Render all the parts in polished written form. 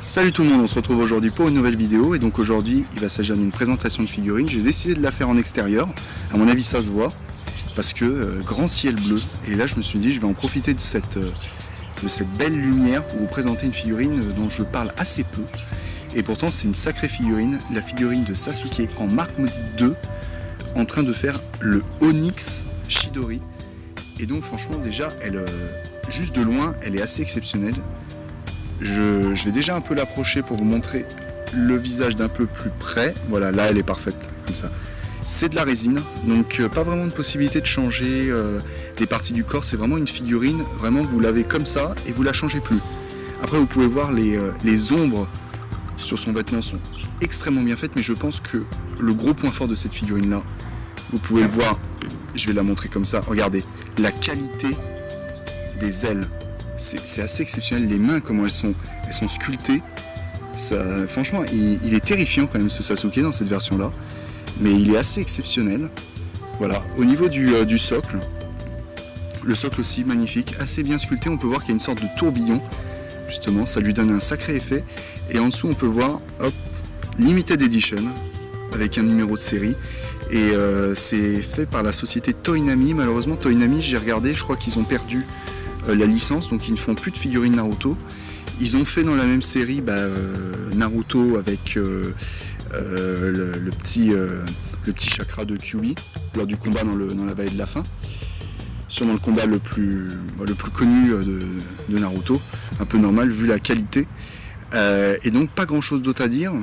Salut tout le monde, on se retrouve aujourd'hui pour une nouvelle vidéo et donc aujourd'hui il va s'agir d'une présentation de figurines. J'ai décidé de la faire en extérieur, à mon avis ça se voit, parce que grand ciel bleu, et là je me suis dit je vais en profiter de cette belle lumière pour vous présenter une figurine dont je parle assez peu. Et pourtant c'est une sacrée figurine, la figurine de Sasuke en Marque Maudite 2, en train de faire le Onyx Chidori. Et donc franchement déjà, elle, juste de loin, elle est assez exceptionnelle. Je vais déjà un peu l'approcher pour vous montrer le visage d'un peu plus près. Voilà, là elle est parfaite, comme ça. C'est de la résine, donc pas vraiment de possibilité de changer des parties du corps. C'est vraiment une figurine, vraiment vous l'avez comme ça et vous la changez plus. Après vous pouvez voir les ombres sur son vêtement sont extrêmement bien faites, mais je pense que le gros point fort de cette figurine là, vous pouvez le voir, je vais la montrer comme ça, regardez, la qualité des ailes. C'est assez exceptionnel, les mains comment elles sont sculptées. Ça, franchement il est terrifiant quand même ce Sasuke dans cette version là, mais il est assez exceptionnel. Voilà, au niveau du socle, le socle aussi magnifique, assez bien sculpté, on peut voir qu'il y a une sorte de tourbillon, justement ça lui donne un sacré effet. Et en dessous on peut voir, hop, Limited Edition, avec un numéro de série. Et c'est fait par la société Toynami. Malheureusement Toynami, j'ai regardé, je crois qu'ils ont perdu la licence, donc ils ne font plus de figurines Naruto. Ils ont fait dans la même série Naruto avec le petit chakra de Kyuubi lors du combat dans la vallée de la faim. Sûrement le combat le plus connu de Naruto, un peu normal vu la qualité. Et donc pas grand chose d'autre à dire.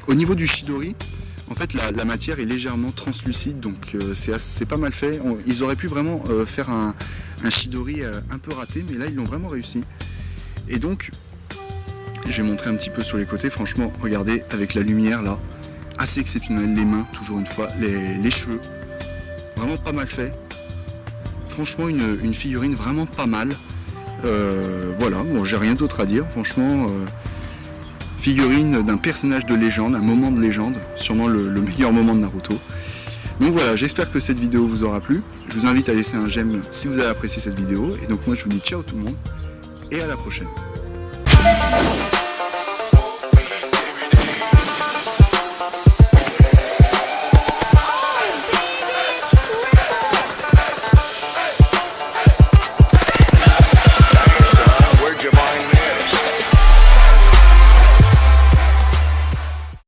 Au niveau du Chidori, en fait la matière est légèrement translucide, donc c'est pas mal fait. Ils auraient pu vraiment faire un Chidori un peu raté, mais là ils l'ont vraiment réussi. Et donc je vais montrer un petit peu sur les côtés. Franchement regardez avec la lumière là, assez exceptionnel. Les mains toujours une fois, les cheveux, vraiment pas mal fait. Franchement une figurine vraiment pas mal. Voilà, bon j'ai rien d'autre à dire, franchement figurine d'un personnage de légende, un moment de légende, sûrement le meilleur moment de Naruto. Donc voilà, j'espère que cette vidéo vous aura plu. Je vous invite à laisser un j'aime si vous avez apprécié cette vidéo. Et donc moi je vous dis ciao tout le monde et à la prochaine.